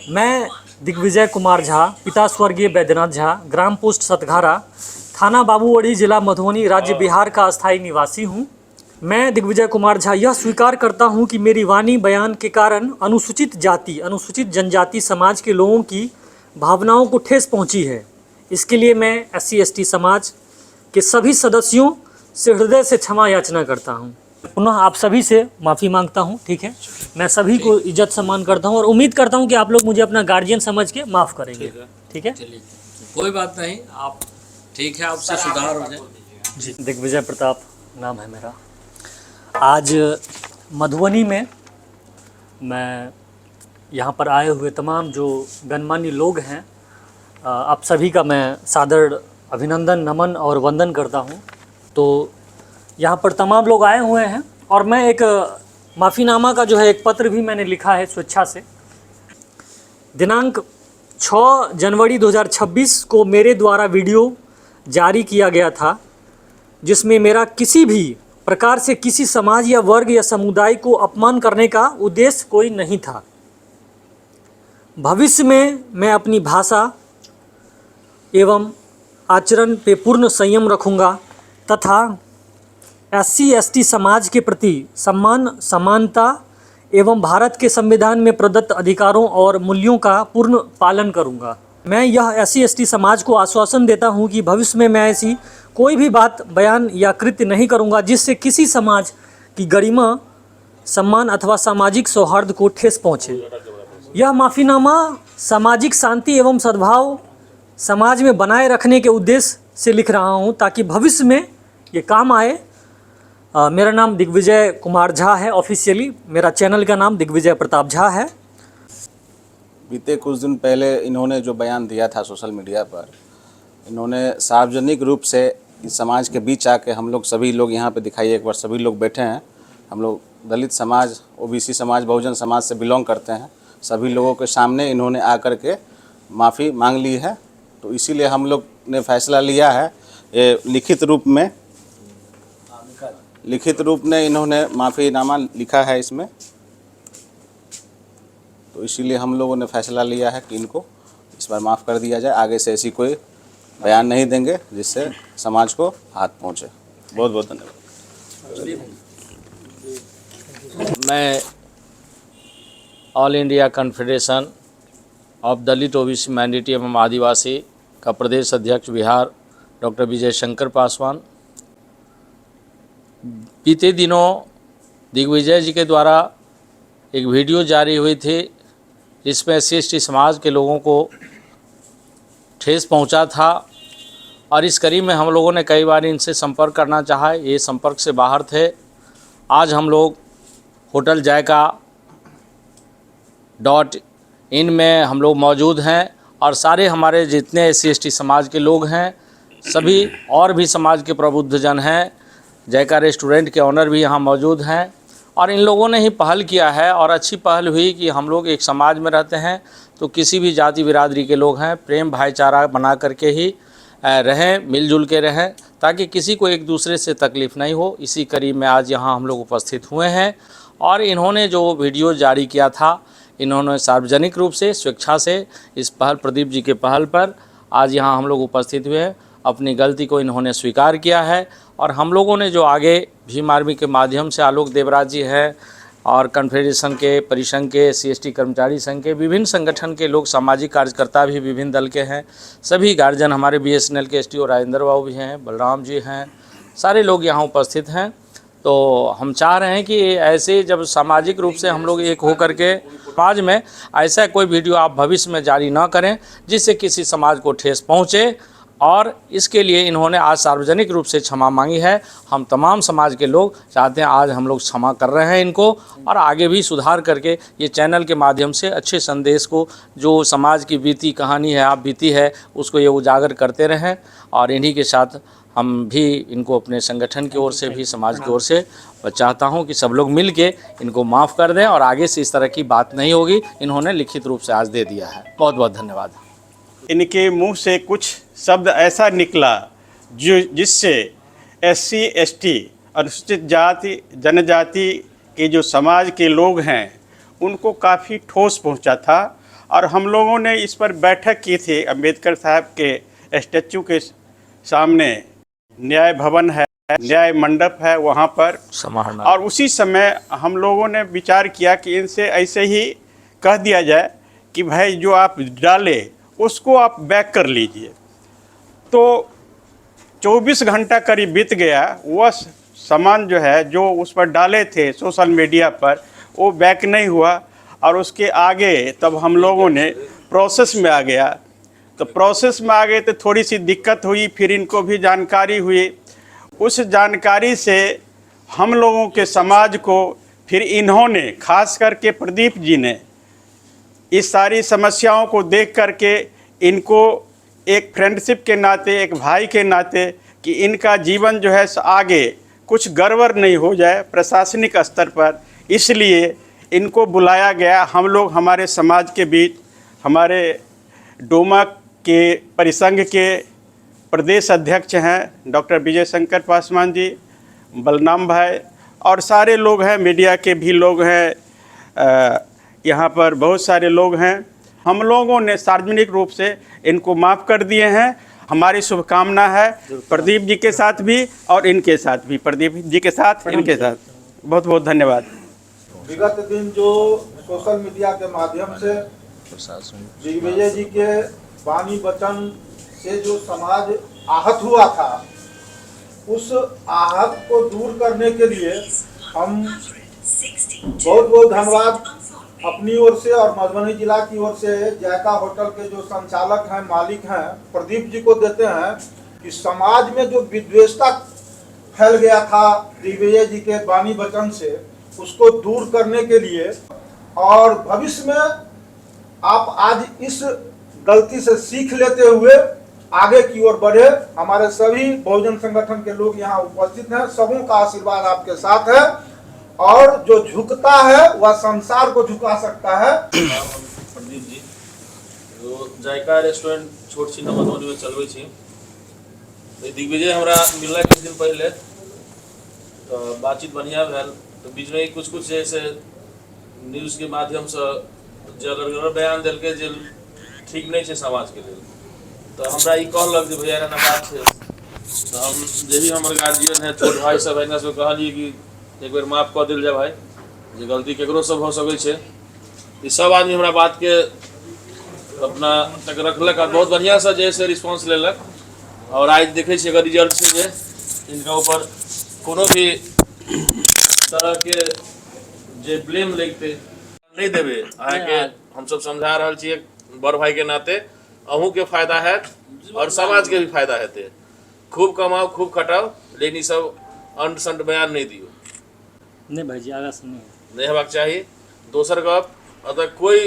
मैं दिग्विजय कुमार झा, पिता स्वर्गीय बैद्यनाथ झा, ग्राम पोस्ट सतघारा, थाना बाबूवड़ी, जिला मधुबनी, राज्य बिहार का अस्थायी निवासी हूँ। मैं दिग्विजय कुमार झा यह स्वीकार करता हूँ कि मेरी वाणी बयान के कारण अनुसूचित जाति, अनुसूचित जनजाति समाज के लोगों की भावनाओं को ठेस पहुँची है। इसके लिए मैं SC/ST समाज के सभी सदस्यों से हृदय से क्षमा याचना करता हूँ। पुनः आप सभी से माफ़ी मांगता हूँ। ठीक है, मैं सभी को इज्जत सम्मान करता हूँ और उम्मीद करता हूँ कि आप लोग मुझे अपना गार्जियन समझ के माफ़ करेंगे। ठीक है, चलिए कोई बात नहीं, आप ठीक है, आपसे सुधार हो जाए। जी, दिग्विजय प्रताप नाम है मेरा। आज मधुबनी में मैं यहाँ पर आए हुए तमाम जो गणमान्य लोग हैं, आप सभी का मैं सादर अभिनंदन, नमन और वंदन करता हूँ। तो यहाँ पर तमाम लोग आए हुए हैं और मैं एक माफ़ीनामा का जो है एक पत्र भी मैंने लिखा है स्वेच्छा से। दिनांक 6 जनवरी 2026 को मेरे द्वारा वीडियो जारी किया गया था, जिसमें मेरा किसी भी प्रकार से किसी समाज या वर्ग या समुदाय को अपमान करने का उद्देश्य कोई नहीं था। भविष्य में मैं अपनी भाषा एवं आचरण पे पूर्ण संयम रखूँगा तथा SC/ST समाज के प्रति सम्मान, समानता एवं भारत के संविधान में प्रदत्त अधिकारों और मूल्यों का पूर्ण पालन करूंगा। मैं यह SC/ST समाज को आश्वासन देता हूं कि भविष्य में मैं ऐसी कोई भी बात, बयान या कृत्य नहीं करूंगा जिससे किसी समाज की गरिमा, सम्मान अथवा सामाजिक सौहार्द को ठेस पहुंचे। यह माफ़ीनामा सामाजिक शांति एवं सद्भाव समाज में बनाए रखने के उद्देश्य से लिख रहा हूं ताकि भविष्य में ये काम आए। मेरा नाम दिग्विजय कुमार झा है। ऑफिशियली मेरा चैनल का नाम दिग्विजय प्रताप झा है। बीते कुछ दिन पहले इन्होंने जो बयान दिया था सोशल मीडिया पर, इन्होंने सार्वजनिक रूप से इस समाज के बीच आके, हम लोग सभी लोग यहाँ पे दिखाइए एक बार, सभी लोग बैठे हैं, हम लोग दलित समाज, OBC समाज, बहुजन समाज से बिलोंग करते हैं। सभी लोगों के सामने इन्होंने आकर के माफ़ी मांग ली है। तो इसीलिए हम लोग ने फैसला लिया है, ये लिखित रूप में इन्होंने माफ़ीनामा लिखा है इसमें। तो इसीलिए हम लोगों ने फैसला लिया है कि इनको इस बार माफ़ कर दिया जाए। आगे से ऐसी कोई बयान नहीं देंगे जिससे समाज को हाथ पहुंचे। बहुत बहुत धन्यवाद। मैं all India confederation of Dalit, OBC, minority एवं आदिवासी का प्रदेश अध्यक्ष बिहार डॉक्टर विजय शंकर पासवान। बीते दिनों दिग्विजय जी के द्वारा एक वीडियो जारी हुई थी जिसमें SC/ST समाज के लोगों को ठेस पहुंचा था और इस कड़ी में हम लोगों ने कई बार इनसे संपर्क करना चाहा, ये संपर्क से बाहर थे। आज हम लोग होटल जायका.in में हम लोग मौजूद हैं और सारे हमारे जितने SC/ST समाज के लोग हैं, सभी और भी समाज के प्रबुद्धजन हैं, जायका रेस्टोरेंट के ऑनर भी यहाँ मौजूद हैं और इन लोगों ने ही पहल किया है और अच्छी पहल हुई कि हम लोग एक समाज में रहते हैं तो किसी भी जाति बिरादरी के लोग हैं, प्रेम भाईचारा बना करके ही रहें, मिलजुल के रहें ताकि किसी को एक दूसरे से तकलीफ़ नहीं हो। इसी कड़ी में आज यहाँ हम लोग उपस्थित हुए हैं और इन्होंने जो वीडियो जारी किया था, इन्होंने सार्वजनिक रूप से स्वेच्छा से इस पहल, प्रदीप जी के पहल पर आज यहाँ हम लोग उपस्थित हुए हैं। अपनी गलती को इन्होंने स्वीकार किया है और हम लोगों ने जो आगे भीम आर्मी के माध्यम से आलोक देवराज जी हैं और कॉन्फेडरेशन के, परिसंघ के, SC/ST कर्मचारी संघ के, विभिन्न संगठन के लोग, सामाजिक कार्यकर्ता भी विभिन्न दल के हैं, सभी गार्जियन, हमारे BSNL के STO राजेंद्र बाबू भी हैं, बलराम जी हैं, सारे लोग यहाँ उपस्थित हैं। तो हम चाह रहे हैं कि ऐसे जब सामाजिक रूप से हम लोग एक होकर के समाज में ऐसा कोई वीडियो आप भविष्य में जारी ना करें जिससे किसी समाज को ठेस पहुँचे और इसके लिए इन्होंने आज सार्वजनिक रूप से क्षमा मांगी है। हम तमाम समाज के लोग चाहते हैं आज हम लोग क्षमा कर रहे हैं इनको और आगे भी सुधार करके ये चैनल के माध्यम से अच्छे संदेश को, जो समाज की बीती कहानी है, आप बीती है, उसको ये उजागर करते रहें और इन्हीं के साथ हम भी इनको अपने संगठन की ओर से भी, समाज की ओर से चाहता हूं कि सब लोग मिल के इनको माफ़ कर दें और आगे से इस तरह की बात नहीं होगी। इन्होंने लिखित रूप से आज दे दिया है। बहुत बहुत धन्यवाद। इनके मुंह से कुछ शब्द ऐसा निकला जिससे SC/ST, अनुसूचित जाति, जनजाति के जो समाज के लोग हैं उनको काफ़ी ठोस पहुंचा था और हम लोगों ने इस पर बैठक की थी अंबेडकर साहब के स्टैचू के सामने। न्याय भवन है, न्याय मंडप है वहाँ पर, समाहरणालय। और उसी समय हम लोगों ने विचार किया कि इनसे ऐसे ही कह दिया जाए कि भाई जो आप डाले उसको आप बैक कर लीजिए। तो 24 घंटा करीब बीत गया, वह सामान जो है जो उस पर डाले थे सोशल मीडिया पर वो बैक नहीं हुआ। और उसके आगे तब हम लोगों ने प्रोसेस में आ गया, तो प्रोसेस में आ गए तो थोड़ी सी दिक्कत हुई, फिर इनको भी जानकारी हुई। उस जानकारी से हम लोगों के समाज को फिर इन्होंने, खास करके प्रदीप जी ने, इस सारी समस्याओं को देख करके इनको एक फ्रेंडशिप के नाते, एक भाई के नाते, कि इनका जीवन जो है आगे कुछ गड़बड़ नहीं हो जाए प्रशासनिक स्तर पर, इसलिए इनको बुलाया गया। हम लोग हमारे समाज के बीच, हमारे डोमा के परिसंघ के प्रदेश अध्यक्ष हैं डॉक्टर विजय शंकर पासवान जी, बलराम भाई और सारे लोग हैं, मीडिया के भी लोग हैं, यहाँ पर बहुत सारे लोग हैं। हम लोगों ने सार्वजनिक रूप से इनको माफ़ कर दिए हैं। हमारी शुभकामना है प्रदीप जी के साथ भी और इनके साथ भी, प्रदीप जी के साथ, इनके साथ। बहुत बहुत धन्यवाद। विगत दिन जो सोशल मीडिया के माध्यम से दिग्विजय जी के वाणी वचन से जो समाज आहत हुआ था, उस आहत को दूर करने के लिए हम बहुत बहुत धन्यवाद अपनी ओर से और मधुबनी जिला की ओर से जायका होटल के जो संचालक हैं, मालिक हैं, प्रदीप जी को देते हैं कि समाज में जो विद्वेषता फैल गया था दिग्विजय जी के वाणी वचन से, उसको दूर करने के लिए और भविष्य में आप आज इस गलती से सीख लेते हुए आगे की ओर बढ़े। हमारे सभी बहुजन संगठन के लोग यहाँ उपस्थित हैं, सबों का आशीर्वाद आपके साथ है और जो झुकता है वह संसार को झुका सकता है। प्रदीप जी तो जायका रेस्टोरेंट छोट छी मधुबनी में चलबै छी। दिग्विजय हमरा मिलला कुछ दिन पहले, तो बातचीत बढ़िया भेल, तो बीच में कुछ ऐसे न्यूज़ के माध्यम से जगह बयान दिल के जे ठीक नहीं है समाज के लिए, तो हमरा ई कहलक जे भैया एना बात है। तो हम जे भी हमारे गार्जियन है, छोट भाई सब है, सब कहलिए कि एक बेर माफ कऽ दिल जाए भाई, जे गलती केकरो से भऽ सकै छै। ई सब आदमी हमरा बात के अपना तक रखलक और बहुत बढ़िया से जैसे रिस्पांस लेलक। और आज देखे छियै एकर रिजल्ट छै जे इनका ऊपर कोनो भी तरह के जे ब्लेम लगते नहीं देवे। अहाँके हम सब समझा रहल छियै बड़ भाई के नाते, अहूँ के फायदा है और समाज के भी फायदा हेतै। खूब कमाओ, खूब खटाओ, लेकिन ई सब अंट संट बयान नहीं दियो। नहीं भाईजी, आगा से नहीं हेबाक चाही। दोसर गप, अगर कोई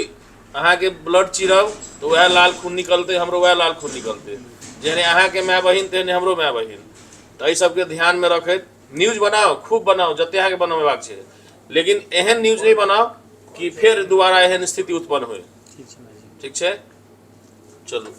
अहाँ के ब्लड चिरब तो वह लाल खून निकलते, हमरो वह लाल खून निकलते। जेने अहाँ के माय बहिन तेने हमरो माय बहिन। तो ये सबके ध्यान में रखैत न्यूज बनाओ, खूब बनाओ, जते अहाँ के बनवेबाक छै, लेकिन एहन न्यूज नहीं बनाओ कि फिर दोबारा एहन स्थिति उत्पन्न होय। ठीक छै, चलू।